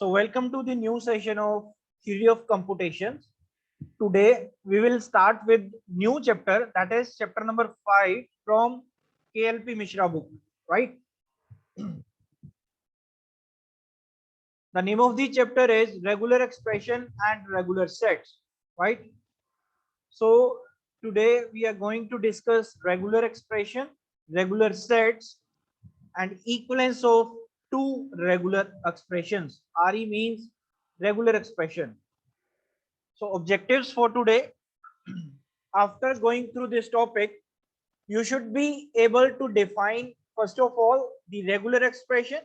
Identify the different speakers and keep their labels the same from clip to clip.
Speaker 1: So welcome to the new session of Theory of Computations. Today we will start with new chapter, that is chapter number 5 from KLP Mishra book, right? The name of the chapter is regular expression and regular sets, right? So today we are going to discuss regular expression, regular sets, and equivalence of two regular expressions. RE means regular expression. So objectives for today, after going through this topic, you should be able to define first of all the regular expression,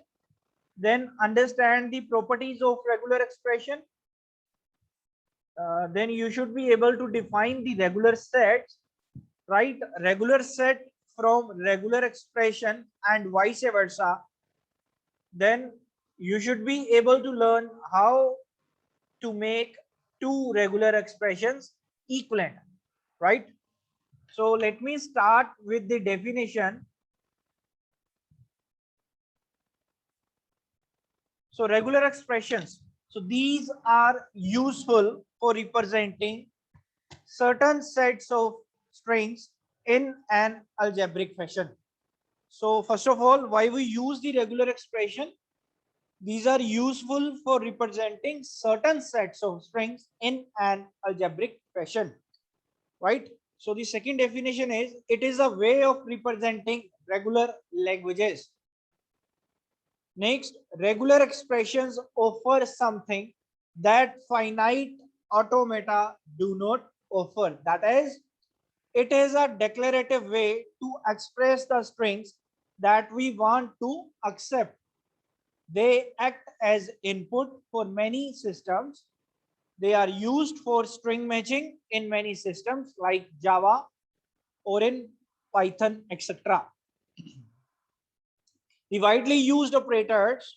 Speaker 1: then understand the properties of regular expression, then you should be able to define the regular sets, write regular set from regular expression and vice versa. Then you should be able to learn how to make two regular expressions equivalent, right? So let me start with the definition. So regular expressions, so these are useful for representing certain sets of strings in an algebraic fashion. So first of all, why we use the regular expression? These are useful for representing certain sets of strings in an algebraic fashion, right? So the second definition is it is a way of representing regular languages. Next, regular expressions offer something that finite automata do not offer. That is, it is a declarative way to express the strings that we want to accept. They act as input for many systems. They are used for string matching in many systems like Java or in Python, etc. The widely used operators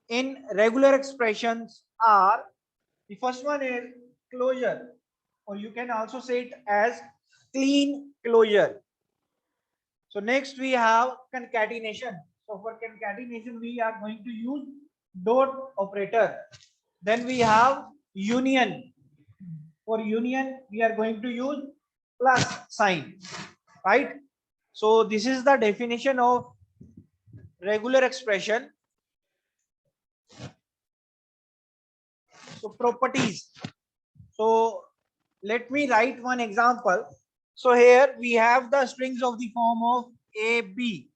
Speaker 1: in regular expressions are, the first one is closure, or you can also say it as clean closure. So next we have concatenation. So for concatenation we are going to use dot operator. Then we have union. For union we are going to use plus sign, right? So this is the definition of regular expression. So properties. So let me write one example. So here we have the strings of the form of A, B,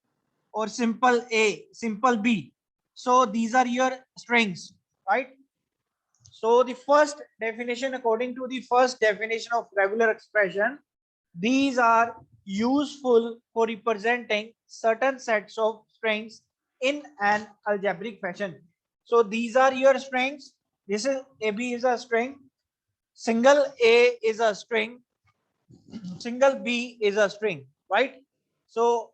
Speaker 1: or simple A, simple B. So these are your strings, right? So the first definition, according to the first definition of regular expression, these are useful for representing certain sets of strings in an algebraic fashion. So these are your strings. This is AB is a string, single A is a string, single B is a string, right? So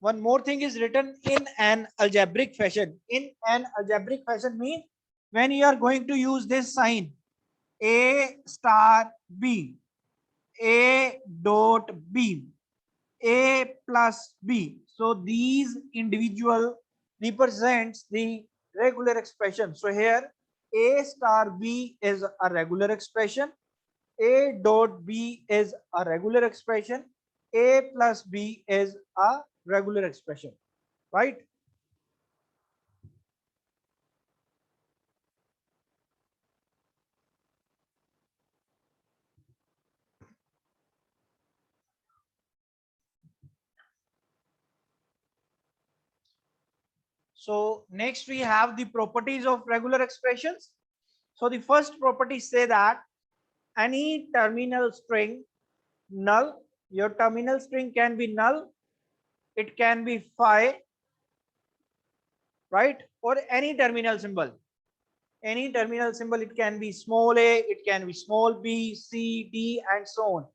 Speaker 1: one more thing is written in an algebraic fashion. In an algebraic fashion means when you are going to use this sign A star B, A dot B, A plus B. So these individual represents the regular expression. So here A star B is a regular expression, A dot B is a regular expression, A plus B is a regular expression, right? So next we have the properties of regular expressions. So the first property say that any terminal string null, your terminal string can be null, it can be phi, right? Or any terminal symbol. Any terminal symbol, it can be small a, it can be small b, c, d, and so on,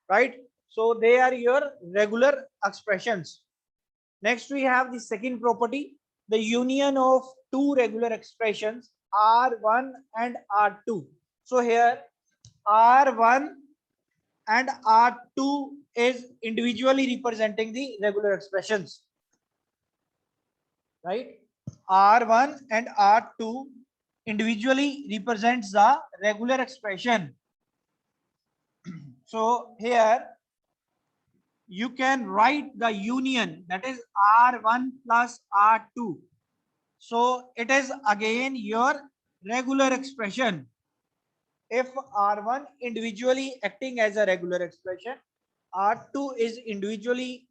Speaker 1: right? So they are your regular expressions. Next we have the second property, the union of two regular expressions R1 and R2. So here R1 and R2 is individually representing the regular expressions, right? R1 and R2 individually represents the regular expression. So here you can write the union, that is R1 plus R2. So it is again your regular expression. If R1 individually acting as a regular expression, R2 is individually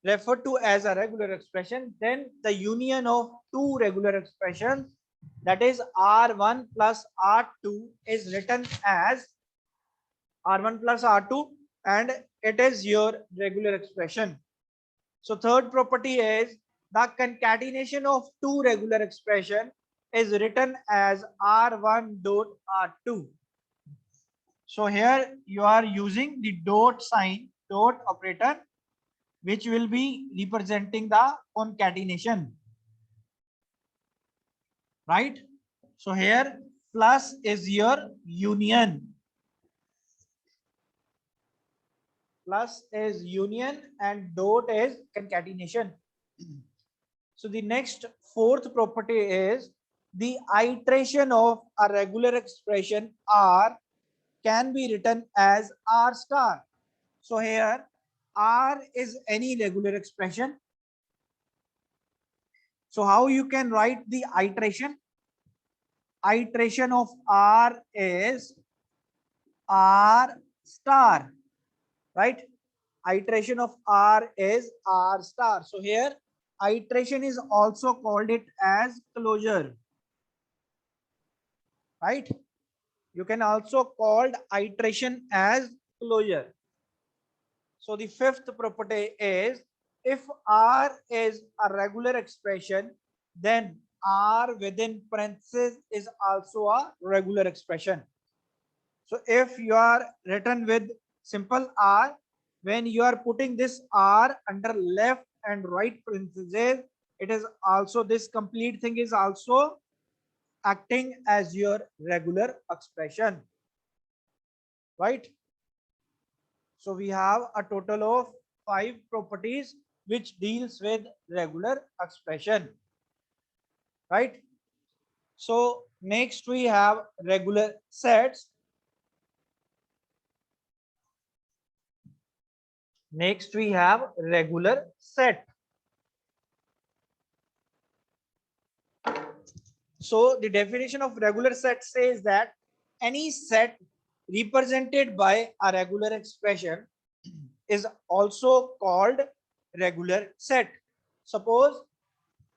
Speaker 1: referred to as a regular expression, then the union of two regular expressions, that is R1 plus R2, is written as R1 plus R2, and it is your regular expression. So third property is the concatenation of two regular expression is written as R1 dot R2. So here you are using the dot sign, dot operator, which will be representing the concatenation, right? So here plus is your union, plus is union, and dot is concatenation. So the next fourth property is the iteration of a regular expression R can be written as R star. So here R is any regular expression. So how you can write the iteration? Iteration of R is R star, right? Iteration of R is R star. So here iteration is also called it as closure, right? You can also call iteration as closure. So the fifth property is if R is a regular expression, then R within parentheses is also a regular expression. So if you are written with simple R, when you are putting this R under left and right parentheses, it is also, this complete thing is also acting as your regular expression, right? So we have a total of 5 properties which deals with regular expression, right? So next we have regular sets. Next we have regular set. So the definition of regular set says that any set represented by a regular expression is also called regular set. Suppose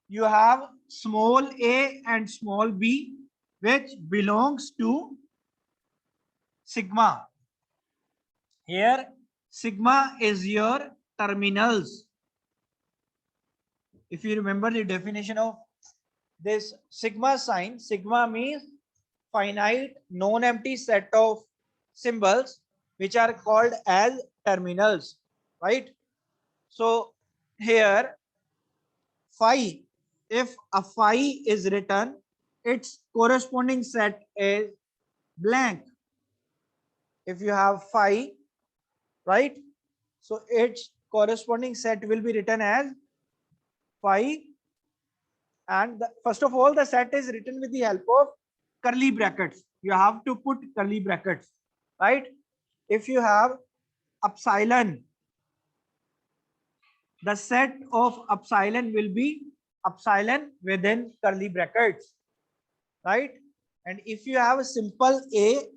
Speaker 1: you have small a and small b which belongs to sigma. Here sigma is your terminals. If you remember the definition of this sigma sign, sigma means finite non-empty set of symbols which are called as terminals, right? So here phi, if a phi is written, its corresponding set is blank. If you have phi, right, so its corresponding set will be written as phi, and first of all the set is written with the help of curly brackets. You have to put curly brackets, right? If you have epsilon, the set of epsilon will be epsilon within curly brackets, right? And if you have a simple a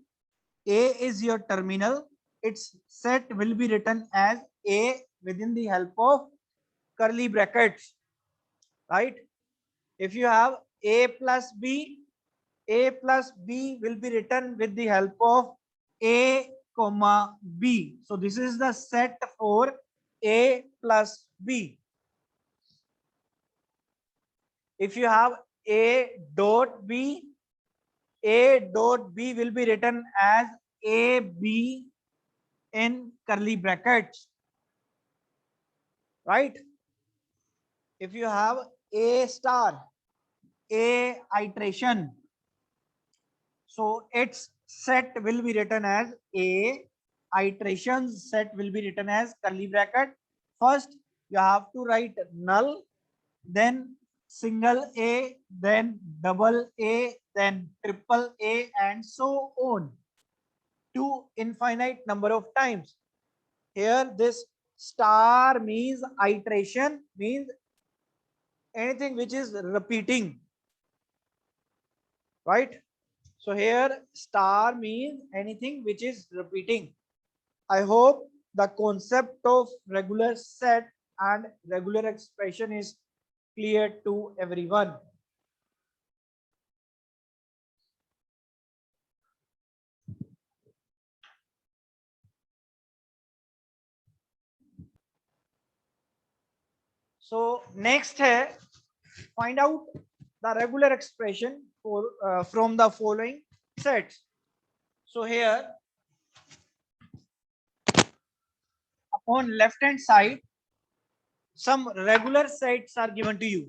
Speaker 1: is your terminal, its set will be written as a within the help of curly brackets, right? If you have a plus b, a plus b will be written with the help of a comma b. So this is the set for a plus b. If you have a dot b, a dot b will be written as a b in curly brackets, right? If you have a star, a iteration, so its set will be written as a, iterations set will be written as curly bracket. First you have to write null, then single A, then double A, then triple A, and so on to infinite number of times. Here this star means iteration, means anything which is repeating, right? So here star means anything which is repeating. I hope the concept of regular set and regular expression is clear to everyone. So next है, find out the regular expression for from the following sets. So here on left hand side some regular sets are given to you,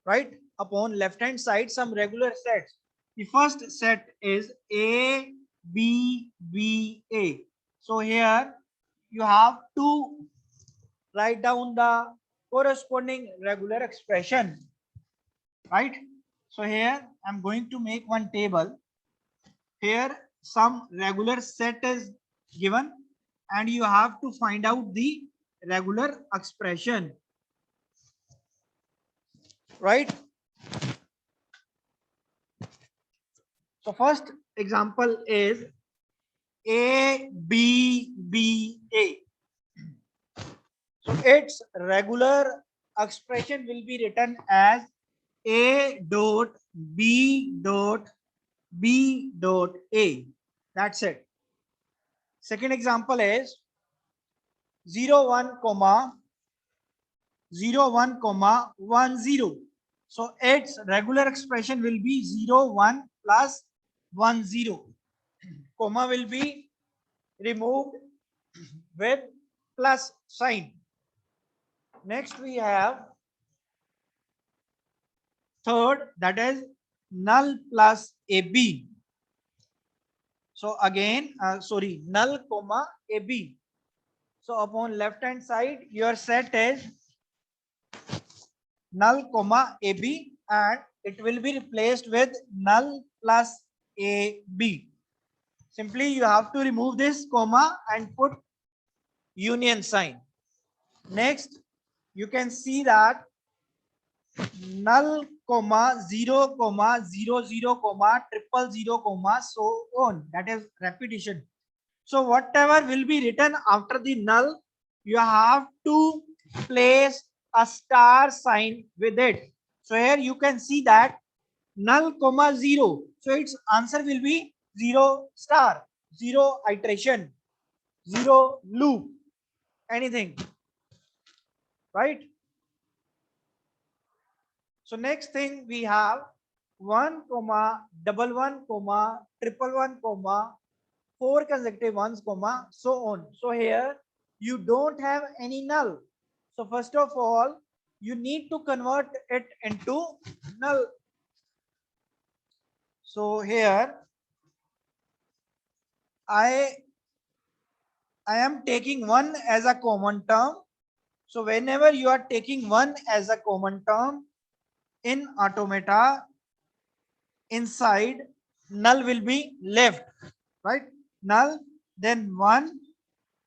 Speaker 1: right? Upon left hand side some regular sets. The first set is A B B A. So here you have to write down the corresponding regular expression, right? So here I'm going to make one table. Here some regular set is given and you have to find out the regular expression, right? So first example is A B B A. So its regular expression will be written as A dot B dot B dot A. That's it. Second example is 0 1 comma 0 1 comma 1 0. So its regular expression will be 0 1 plus 1 0. Comma will be removed with plus sign. Next we have third, that is null plus AB. So again, null comma AB. So upon left hand side, your set is null comma AB and it will be replaced with null plus AB. Simply you have to remove this comma and put union sign. Next, you can see that null comma 0 comma 0 0 comma triple 0 comma so on, that is repetition. So whatever will be written after the null, you have to place a star sign with it. So here you can see that null comma 0, so its answer will be 0 star, 0 iteration, 0 loop, anything, right? So next thing we have 1 comma double 1 comma triple 1 comma 4 consecutive ones comma so on. So here you don't have any null. So first of all you need to convert it into null. So here I am taking 1 as a common term. So whenever you are taking 1 as a common term in automata, inside null will be left, right? Null, then 1,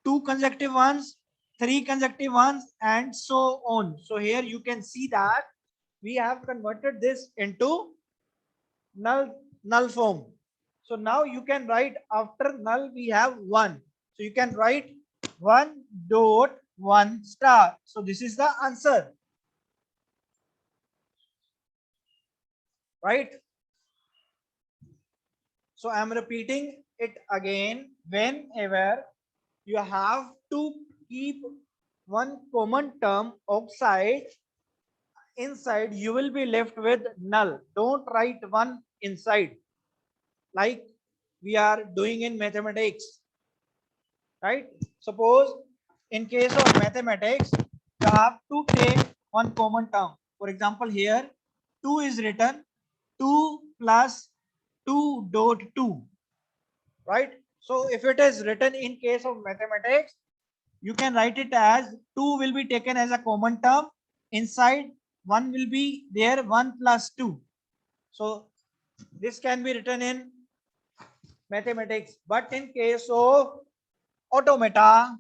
Speaker 1: 2 consecutive ones, 3 consecutive ones, and so on. So here you can see that we have converted this into null form. So now you can write after null we have 1. So you can write 1 dot 1 star. So this is the answer, right? So I am repeating it again. Whenever you have to keep one common term outside, inside you will be left with null. Don't write one inside like we are doing in mathematics, right? Suppose in case of mathematics you have to take one common term. For example, here 2 is written, 2 plus 2 dot 2, right? So if it is written in case of mathematics, you can write it as 2 will be taken as a common term inside, 1 will be there, 1 plus 2. So this can be written in mathematics, but in case of automata,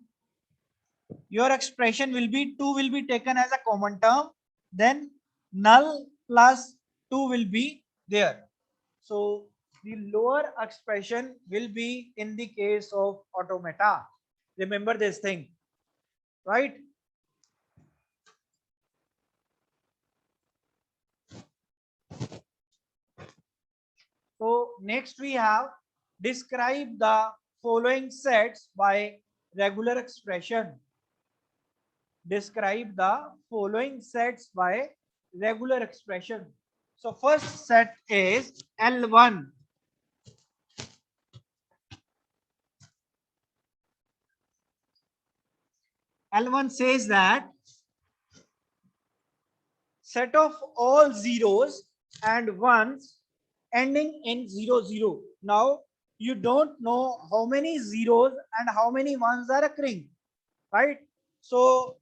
Speaker 1: your expression will be 2 will be taken as a common term, then null plus 2 will be there. So the lower expression will be in the case of automata. Remember this thing, right? So next we have describe the following sets by regular expression. Describe the following sets by regular expression. So first set is L1. L1 says that set of all zeros and ones ending in 0, 0. Now you don't know how many zeros and how many ones are occurring, right? So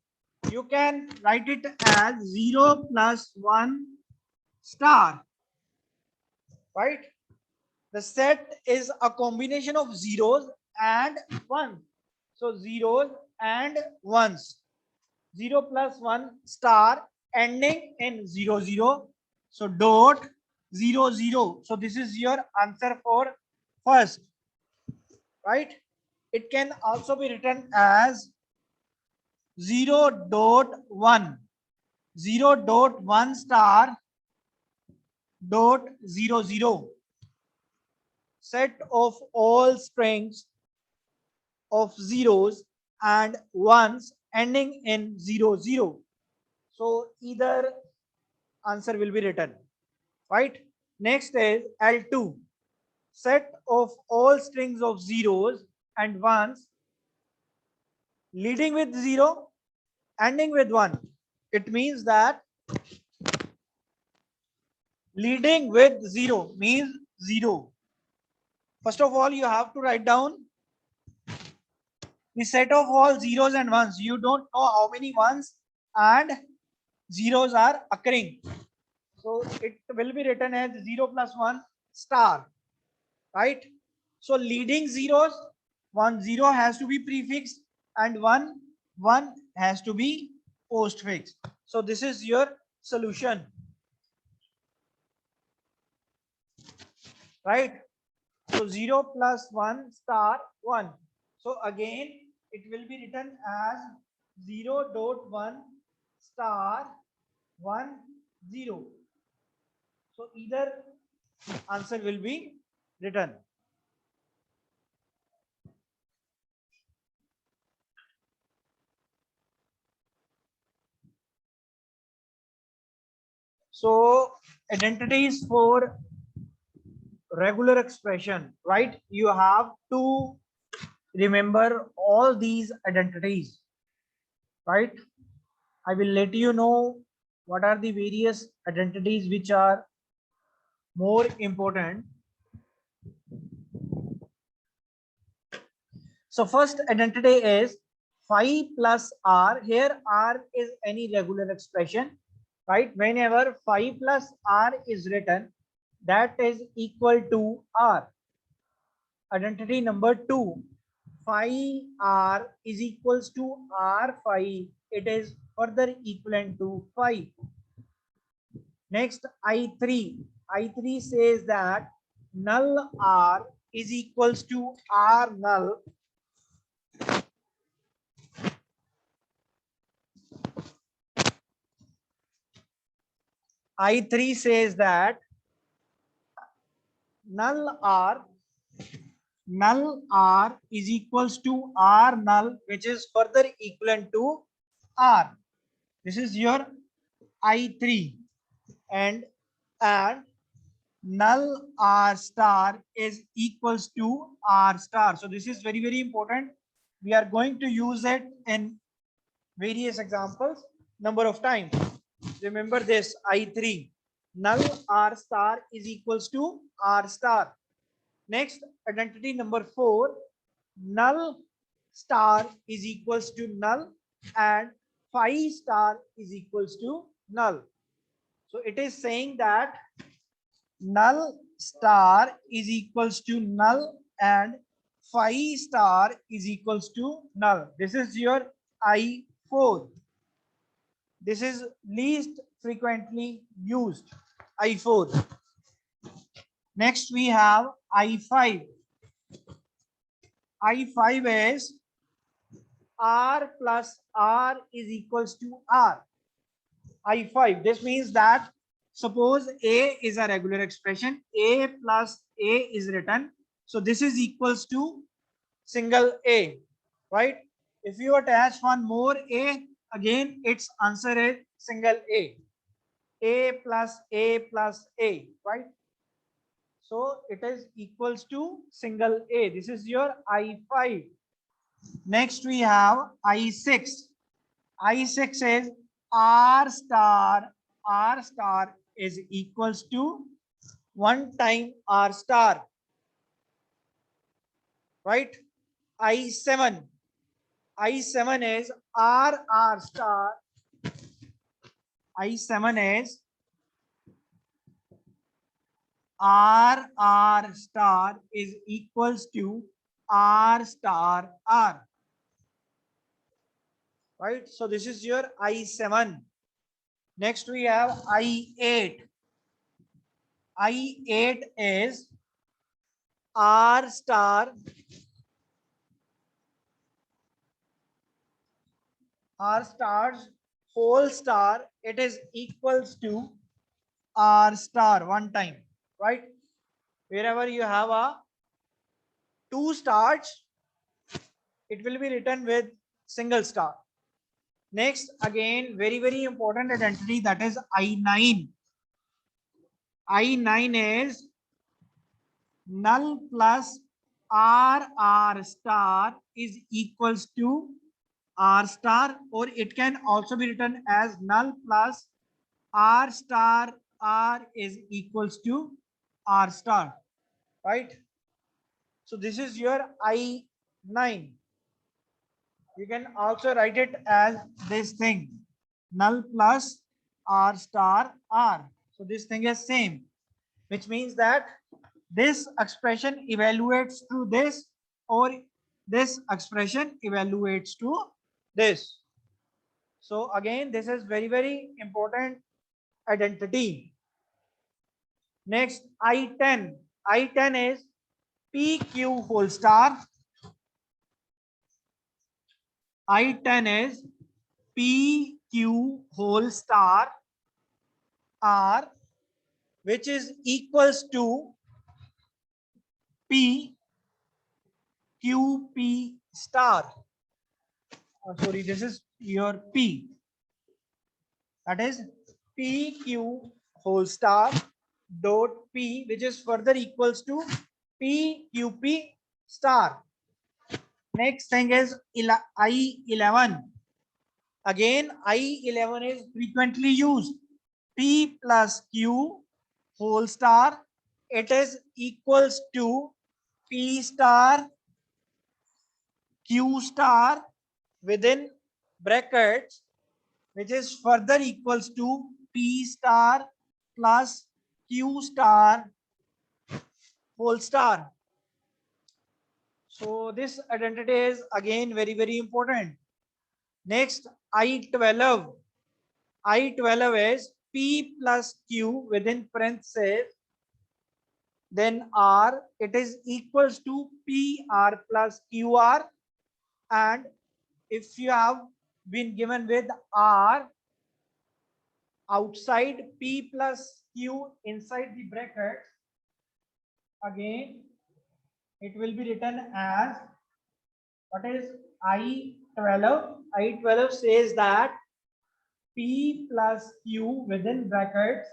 Speaker 1: you can write it as 0 plus 1 star, right? The set is a combination of zeros and ones. So zeros and ones. 0 plus 1 star ending in 0, 0. So dot 0, 0. So this is your answer for first, right? It can also be written as 0.1. 0.1 star dot 0, 0. Set of all strings of zeros and ones ending in 0, 0. So either answer will be written, right? Next is L2. Set of all strings of zeros and ones leading with 0, ending with 1. It means that leading with 0 means 0. First of all, you have to write down the set of all zeros and ones. You don't know how many ones and zeros are occurring. So it will be written as 0 plus 1 star, right? So leading zeros, 1 0 has to be prefixed and 1 1 has to be postfixed. So this is your solution, right? So 0 plus 1 star 1. So again, it will be written as 0.1 star 1 0. So either answer will be written. So identities for regular expression, right? You have to remember all these identities, right? I will let you know what are the various identities which are more important. So first identity is phi plus r. Here r is any regular expression, right? Whenever phi plus r is written, that is equal to r. Identity number 2, phi r is equals to r phi. It is further equivalent to phi. Next, I3. I3 says that null r is equals to r null. I3 says that null r is equals to r null, which is further equivalent to r. This is your I3, and null r star is equals to r star. So this is very, very important. We are going to use it in various examples number of times. Remember this I3, null r star is equals to r star. Next, identity number 4, null star is equals to null and phi star is equals to null. So it is saying that null star is equals to null and phi star is equals to null. This is your I4. This is least frequently used, I4. Next we have I5. I5 is R plus R is equals to R. I5. This means that suppose A is a regular expression, A plus A is written. So this is equals to single A, right? If you attach one more A, again its answer is single A. A plus A plus A, right? So it is equals to single A. This is your I5. Next we have I6. I6 is R star. R star is equals to 1 time R star, right? I7. I7 is R star. I7 is R star is equals to R star R, right? So this is your I7. Next we have I8. I8 is R star. R stars whole star, it is equals to R star 1 time, right? Wherever you have a 2 stars, it will be written with single star. Next, again, very important identity, that is I9. I9 is null plus R star is equals to R star, or it can also be written as null plus R star R is equals to R star, right? So this is your I9. You can also write it as this thing, null plus R star R. So this thing is same, which means that this expression evaluates to this, or this expression evaluates to this. So again, this is very important identity. Next, I10. I10 is PQ whole star. I10 is PQ whole star R, which is equals to P QP star. Sorry, this is your P. That is PQ whole star dot P, which is further equals to PQP star. Next thing is I11. Again, I11 is frequently used. P plus Q whole star, it is equals to P star Q star within brackets, which is further equals to P star plus Q star whole star. So this identity is again very important. Next, I12. I12 is P plus Q within parentheses, then R, it is equals to PR plus QR. And if you have been given with R outside P plus Q inside the bracket, again it will be written as, what is I12? I12 says that P plus Q within brackets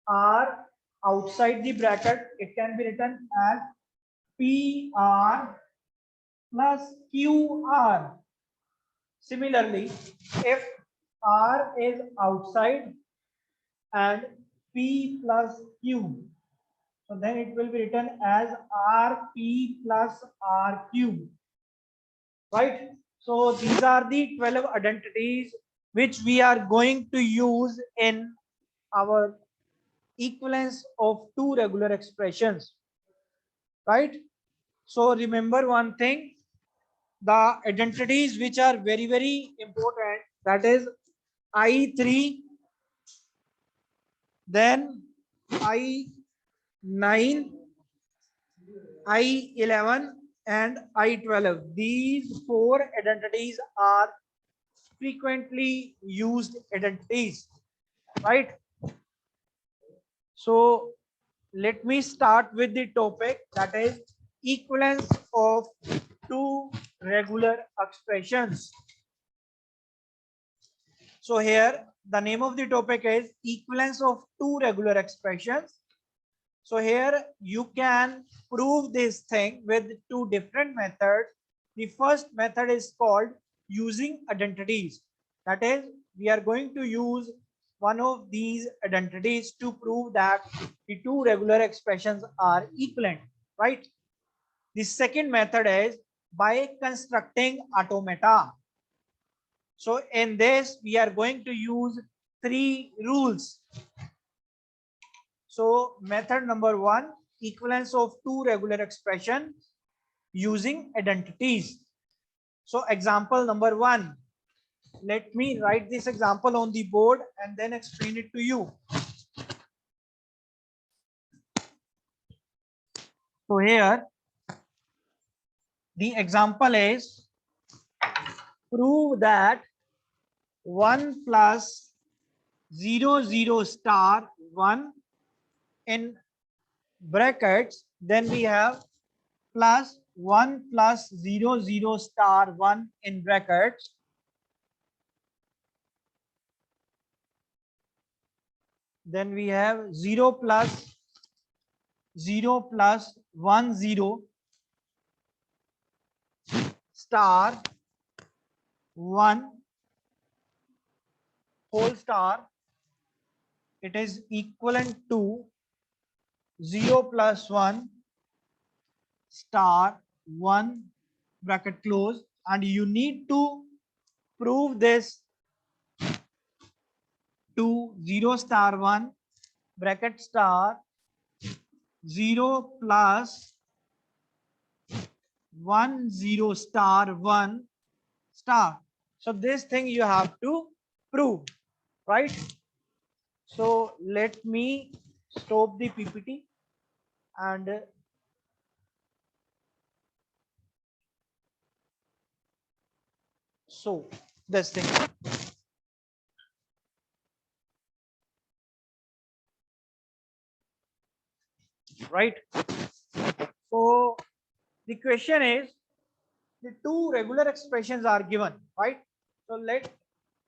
Speaker 1: R outside the bracket, it can be written as PR plus QR. Similarly, if R is outside and P plus Q, so then it will be written as RP plus RQ, right? So these are the 12 identities which we are going to use in our equivalence of two regular expressions, right? So remember one thing, the identities which are very, very important, that is I3, then I9, I11 and I12. These four identities are frequently used identities, right? So let me start with the topic, that is equivalence of two regular expressions. So here the name of the topic is equivalence of two regular expressions. So here you can prove this thing with two different methods. The first method is called using identities. That is, we are going to use one of these identities to prove that the two regular expressions are equivalent, right? The second method is by constructing automata. So in this, we are going to use three rules. So method number one, equivalence of two regular expressions using identities. So example number one, let me write this example on the board and then explain it to you. So here the example is, prove that 1 plus 0 0 star 1 in brackets, then we have plus 1 plus 0 0 star 1 in brackets, then we have 0 plus 0 plus 1 0 star 1 whole star, it is equivalent to 0 plus 1 star 1 bracket close, and you need to prove this to 0 star 1 bracket star 0 plus 1 0 star 1 star. So this thing you have to prove, right? So let me stop the PPT and so this thing, right? So the question is, the two regular expressions are given, right? So let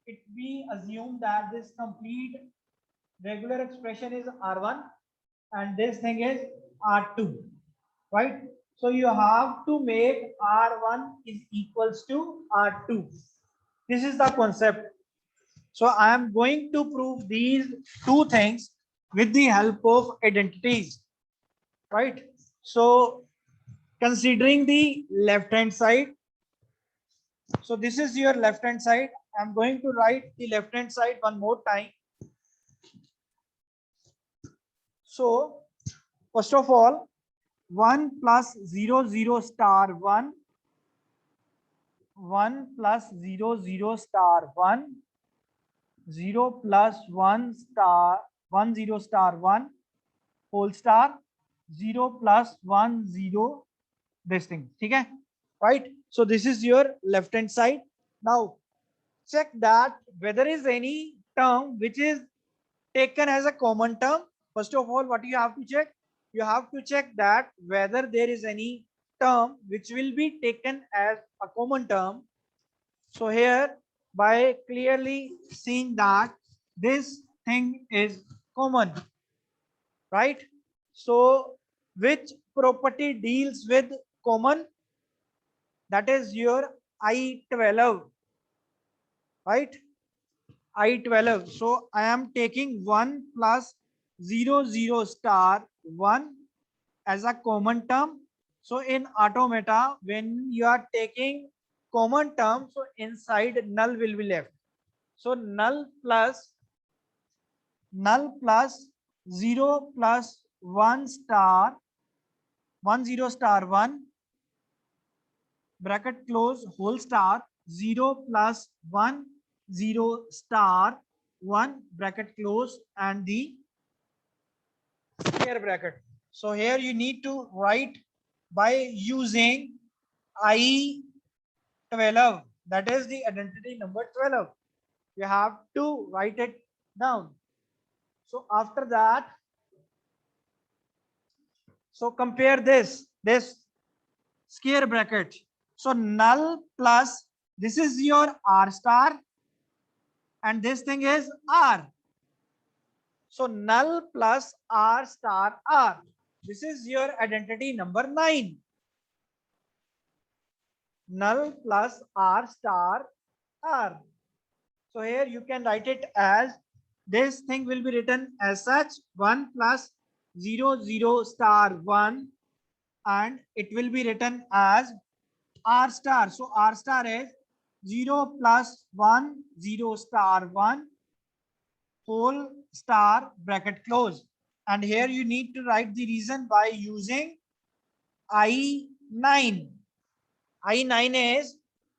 Speaker 1: it be assumed that this complete regular expression is R1 and this thing is R2, right? So you have to make R1 is equals to R2. This is the concept. So I am going to prove these two things with the help of identities, right? So considering the left hand side, so this is your left hand side. I'm going to write the left hand side one more time. So first of all, 1 plus 0 0 star 1, 1 plus 0 0 star 1, 0 plus 1 star 1 0 star 1 whole star, 0 plus 1 0 this thing, okay, right? So this is your left hand side. Now check that whether is any term which is taken as a common term. First of all, what you have to check? You have to check that whether there is any term which will be taken as a common term. So here, by clearly seeing that this thing is common, right? So which property deals with common? That is your I12, right? I12. So I am taking 1 plus 0 0 star 1 as a common term. So in automata, when you are taking common term, so inside null will be left. So null plus null plus 0 plus 1 star 1 0 star 1 bracket close whole star 0 plus 1 0 star 1 bracket close and the square bracket. So here you need to write by using I12, that is the identity number 12. You have to write it down. So after that, so compare this square bracket. So null plus this is your r star and this thing is r. So null plus r star r. This is your identity number 9. Null plus r star r. So here you can write it as this thing will be written as such 1 plus 0 0 star 1 and it will be written as r star. So r star is 0 plus 1 0 star 1 whole star bracket close. And here you need to write the reason by using I9. I9 is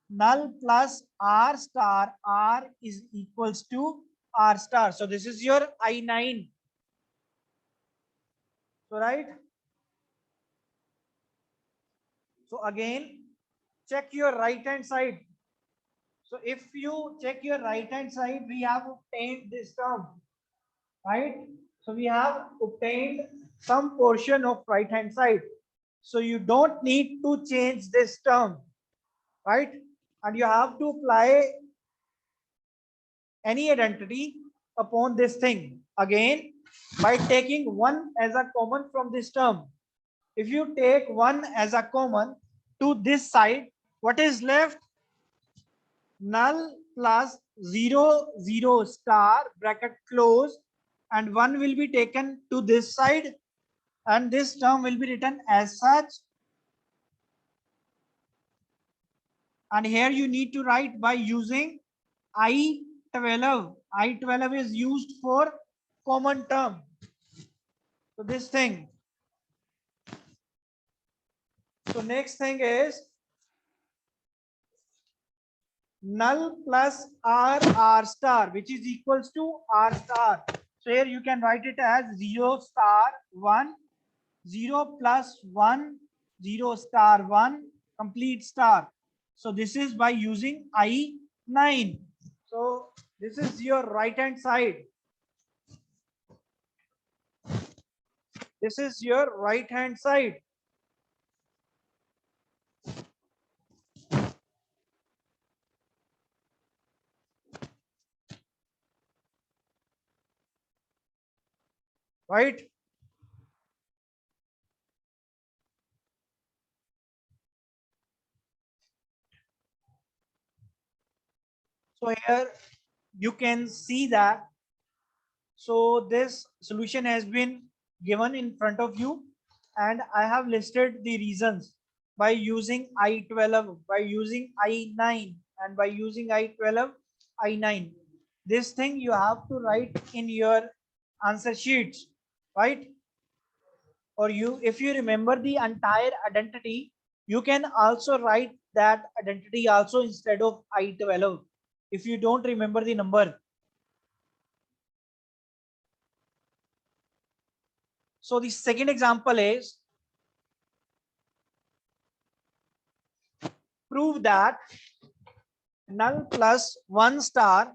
Speaker 1: null plus r star r is equals to r star. So this is your I9. So right. So again, check your right hand side. So if you check your right hand side, we have obtained this term, right? So we have obtained some portion of right hand side. So you don't need to change this term, right? And you have to apply any identity upon this thing again by taking 1 as a common from this term. If you take 1 as a common to this side, what is left? Null plus 0 0 star bracket close and 1 will be taken to this side and this term will be written as such. And here you need to write by using I12. I12 is used for common term. So this thing. So next thing is null plus r star, which is equals to r star. So here you can write it as 0 star 1 0 plus 1 0 star 1 complete star. So this is by using I9. So this is your right hand side. This is your right hand side. Right? So here you can see that. So this solution has been given in front of you and I have listed the reasons by using I12, by using I9 and by using I12, I9. This thing you have to write in your answer sheets, right? Or you, if you remember the entire identity, you can also write that identity also instead of I12 if you don't remember the number. So the second example is prove that null plus 1 star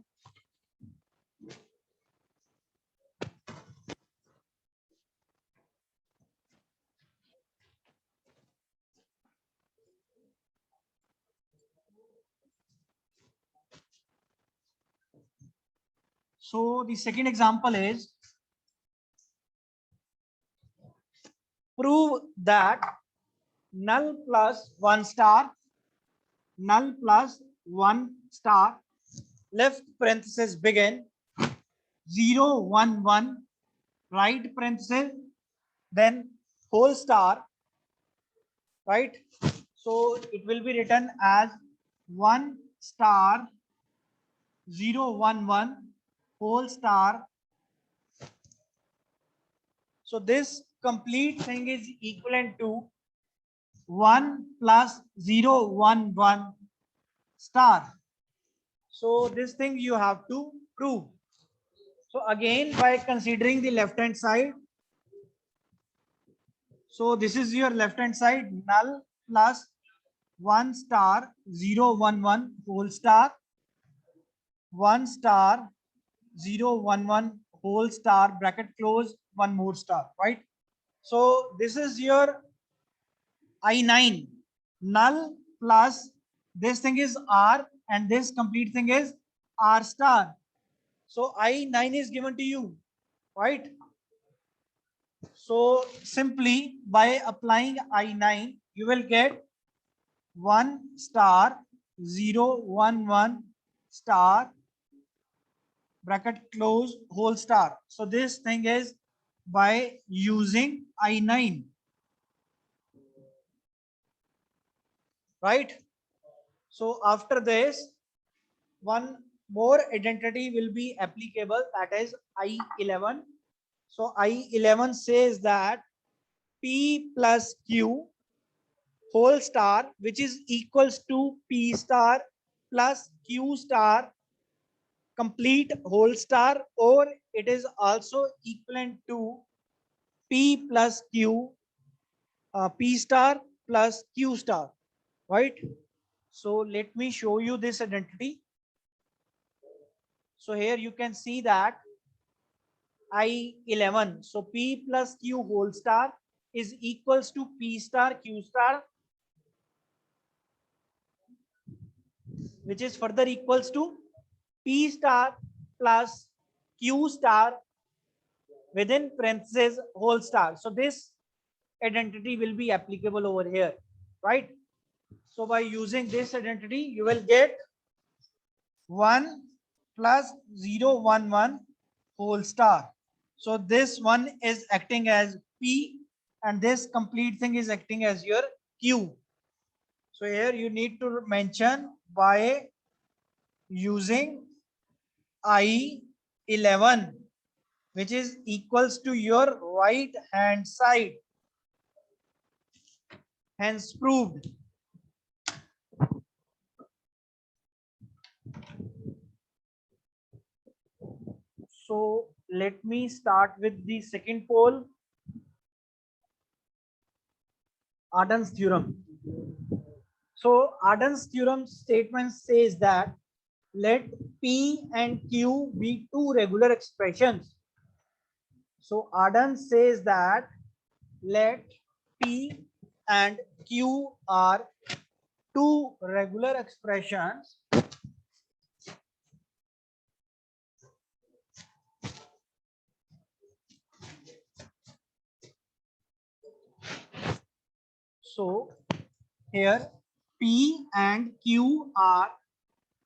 Speaker 1: so the second example is prove that null plus 1 star null plus 1 star left parenthesis begin 0 1 1 right parenthesis then whole star, right? So it will be written as 1 star 0 1 1 whole star So this complete thing is equivalent to 1 plus 0, 1, 1 star. So this thing you have to prove. So again, by considering the left hand side, so this is your left hand side, null plus 1 star 0, 1, 1 whole star, 1 star 0, 1, 1 whole star bracket close, one more star, right? So this is your I9, null plus this thing is R and this complete thing is R star. So I9 is given to you, right? So simply by applying I9, you will get 1 star 0, 1, 1 star bracket close whole star. So this thing is by using I9, right? So after this, one more identity will be applicable, that is I11. So I11 says that P plus Q whole star, which is equals to P star plus Q star complete whole star, or it is also equivalent to P plus Q, P star plus Q star, right? So let me show you this identity. So here you can see that I11, so P plus Q whole star is equals to P star Q star, which is further equals to P star plus Q star within parentheses whole star. So this identity will be applicable over here, right? So by using this identity, you will get 1 plus 0, 1, 1 whole star. So this one is acting as P and this complete thing is acting as your Q. So here you need to mention by using I11, which is equals to your right hand side, hence proved. So let me start with the second pole, Arden's theorem. So Arden's theorem statement says that let P and Q be two regular expressions. So Arden says that let P and Q are two regular expressions so here P and Q are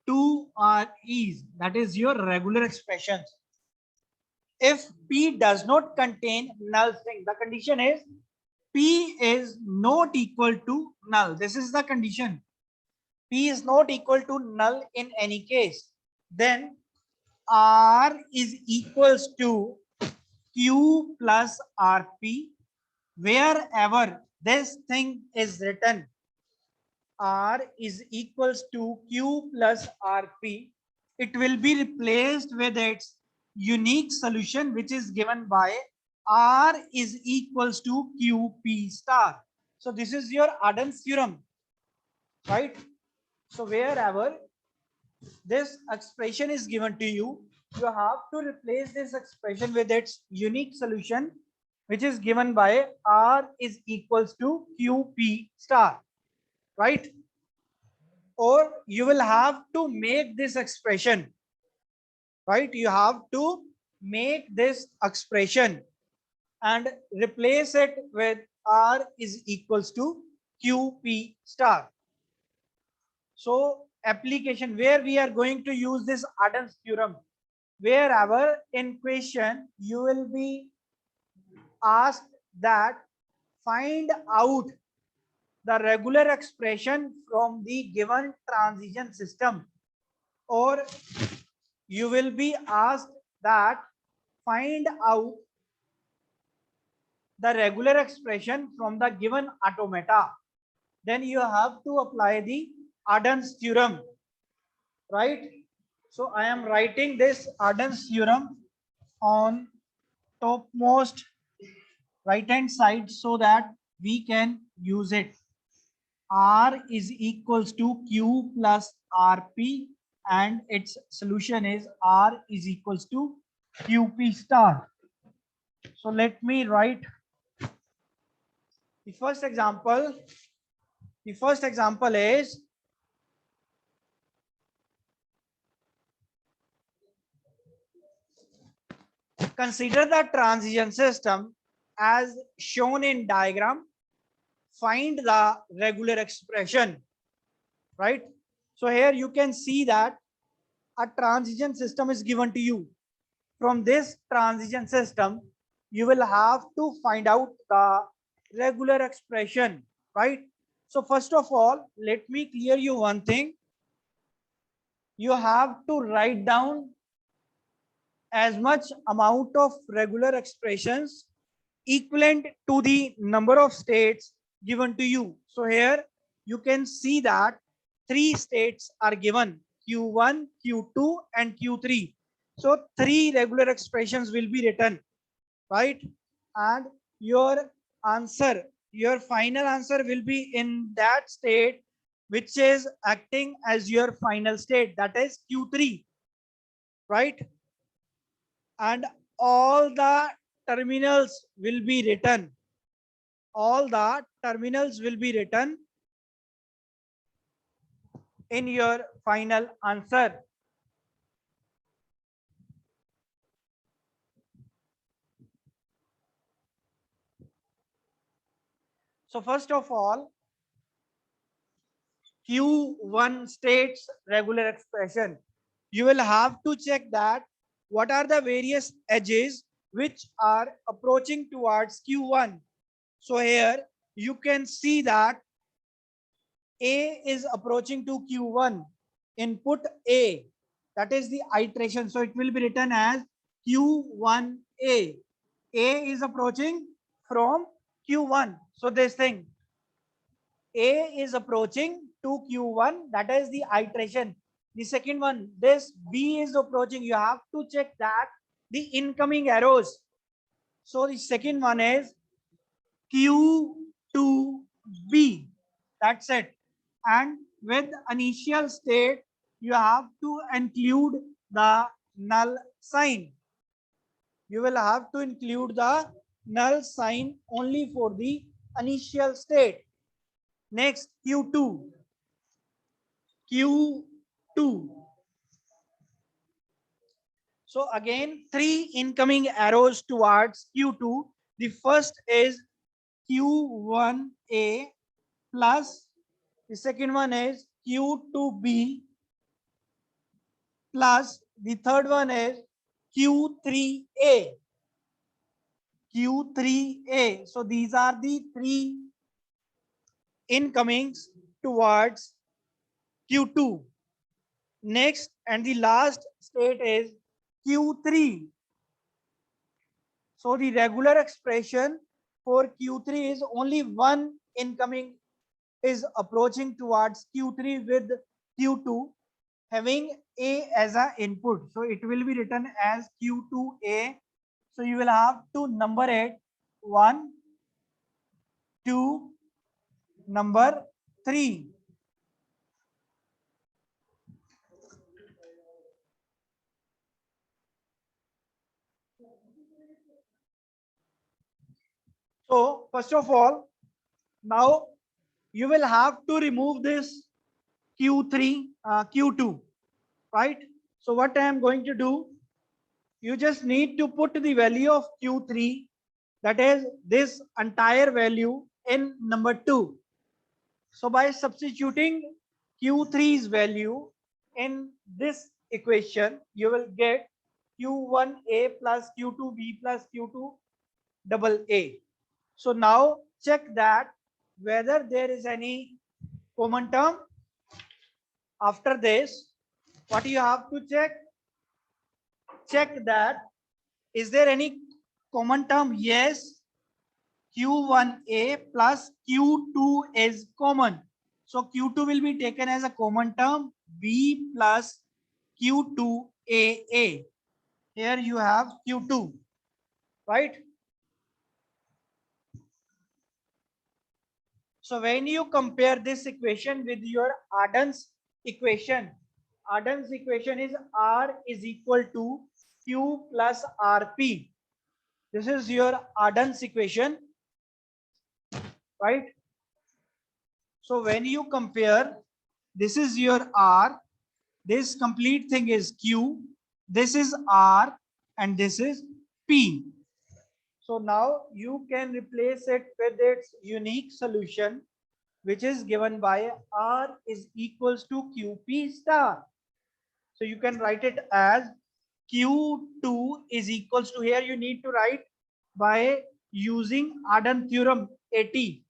Speaker 1: two REs, that is your regular expressions. If P does not contain null string, the condition is P is not equal to null. This is the condition. P is not equal to null in any case. Then R is equals to Q plus RP. Wherever this thing is written, R is equals to Q plus RP, it will be replaced with its unique solution, which is given by R is equals to QP star. So this is your Arden's theorem, right? So wherever this expression is given to you, you have to replace this expression with its unique solution, which is given by R is equals to QP star, right? Or you will have to make this expression, right? You have to make this expression and replace it with R is equals to QP star. So application where we are going to use this Arden's theorem, wherever in question you will be asked that find out the regular expression from the given transition system, or you will be asked that find out the regular expression from the given automata, then you have to apply the Arden's theorem, right? So I am writing this Arden's theorem on topmost right hand side so that we can use it. R is equals to Q plus RP, and its solution is R is equals to QP star. So let me write the first example. The first example is consider the transition system as shown in diagram. Find the regular expression, right? So here you can see that a transition system is given to you. From this transition system, you will have to find out the regular expression, right? So first of all, let me clear you one thing. You have to write down as much amount of regular expressions equivalent to the number of states given to you. So here you can see that three states are given: Q1, Q2, and Q3. So three regular expressions will be written, right? And your answer, your final answer will be in that state which is acting as your final state, that is Q3, right? And all the terminals will be written. All the terminals will be written in your final answer. So first of all, Q1 states regular expression. You will have to check that what are the various edges which are approaching towards Q1. So here you can see that A is approaching to Q1. Input A, that is the iteration. So it will be written as Q1A. A is approaching from Q1. So this thing, A is approaching to Q1, that is the iteration. The second one, this B is approaching. You have to check that the incoming arrows. So the second one is Q2B. That's it. And with initial state, you have to include the null sign. You will have to include the null sign only for the initial state. Next, Q2. Q2. So again, three incoming arrows towards Q2. The first is Q1A plus, the second one is Q2B plus, the third one is Q3A. Q3A. So these are the three incomings towards Q2. Next and the last state is Q3. So the regular expression for Q3 is only one incoming is approaching towards Q3 with Q2 having A as an input. So it will be written as Q2A. So you will have to number it 1, 2, number 3. So first of all, now you will have to remove this Q3, Q2, right? So what I am going to do, you just need to put the value of Q3, that is this entire value, in number 2. So by substituting Q3's value in this equation, you will get Q1A plus Q2B plus Q2AA. So now check that whether there is any common term. After this, what you have to check that is there any common term? Yes. Q1A plus Q2 is common. So Q2 will be taken as a common term, B plus Q2AA. Here you have Q2, right? So when you compare this equation with your Arden's equation is R is equal to Q plus RP. This is your Arden's equation, right? So when you compare, this is your R, this complete thing is Q, this is R, and this is P. So now you can replace it with its unique solution, which is given by R is equals to QP star. So you can write it as Q2 is equals to, here you need to write by using Arden theorem 80.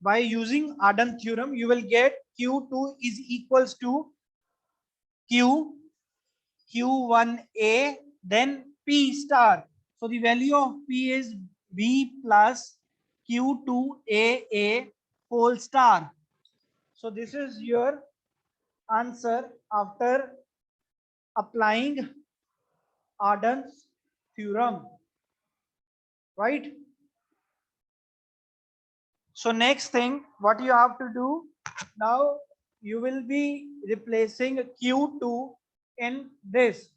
Speaker 1: By using Arden theorem, you will get Q2 is equals to Q1A, then P star. So the value of P is B plus Q2AA whole star. So this is your answer after applying Arden's theorem, right? So next thing, what you have to do now, you will be replacing Q2 in this.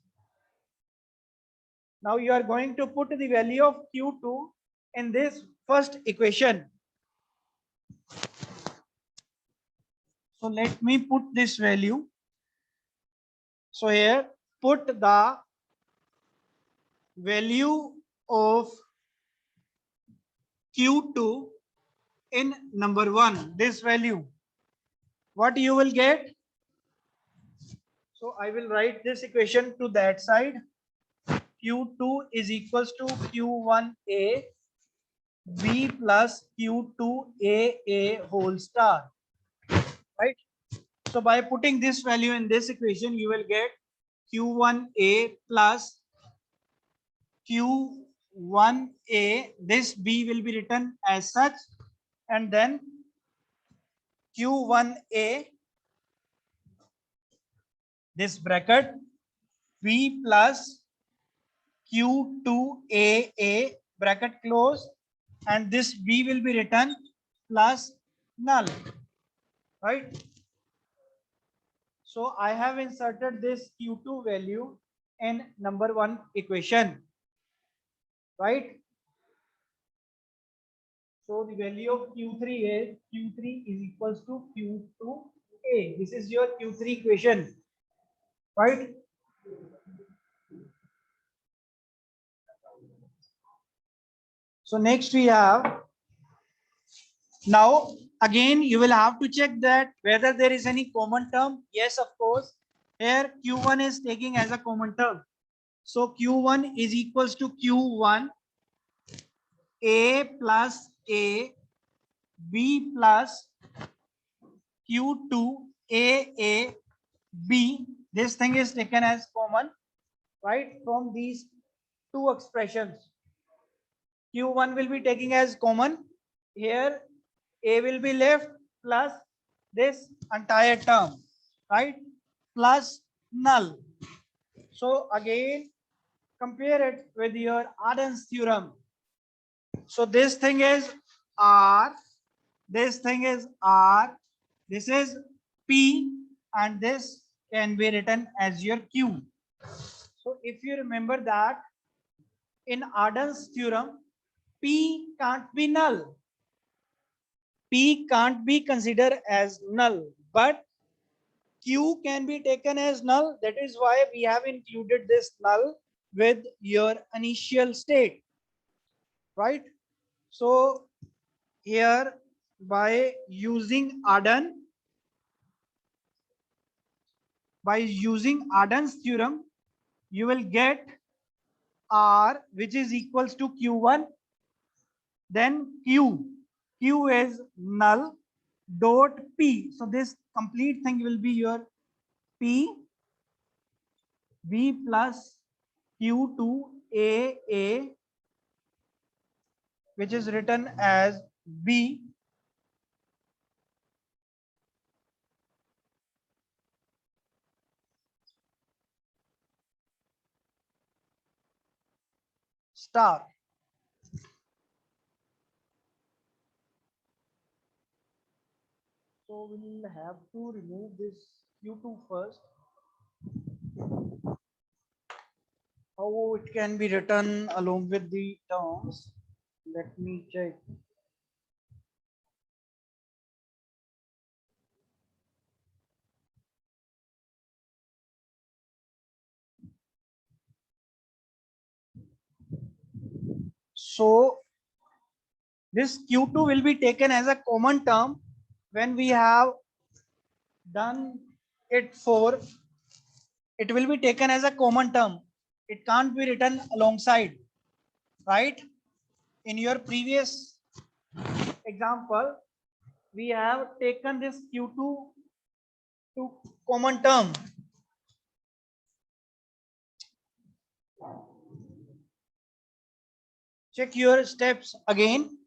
Speaker 1: Now you are going to put the value of Q2 in this first equation. So let me put this value. So here put the value of Q2 in number 1, this value. What you will get? So I will write this equation to that side. Q2 is equals to Q1A B plus Q2AA whole star, right? So by putting this value in this equation, you will get Q1A plus Q1A. This B will be written as such, and then Q1A, this bracket, B plus Q2AA bracket close, and this B will be written plus null, right? So I have inserted this Q2 value in number 1 equation, right? So the value of Q3 is equals to Q2A. This is your Q3 equation, right? So next we have, now again you will have to check that whether there is any common term. Yes, of course. Here Q1 is taking as a common term. So Q1 is equals to Q1 A plus A B plus Q2 A B. This thing is taken as common, right, from these two expressions. Q1 will be taking as common. Here A will be left plus this entire term, right, plus null. So again compare it with your Arden's theorem. So this thing is R, this thing is R, this is P, and this can be written as your Q. So if you remember that in Arden's theorem, P can't be null. P can't be considered as null, but Q can be taken as null. That is why we have included this null with your initial state, right? So here by using Arden's theorem, you will get R, which is equals to Q1, then Q is null dot P. So this complete thing will be your P B plus Q2 A which is written as B star. So we'll have to remove this Q2 first. How it can be written along with the terms? Let me check. So this Q2 will be taken as a common term when we have done it for, it will be taken as a common term. It can't be written alongside, right? In your previous example, we have taken this Q2 to common term. Check your steps again.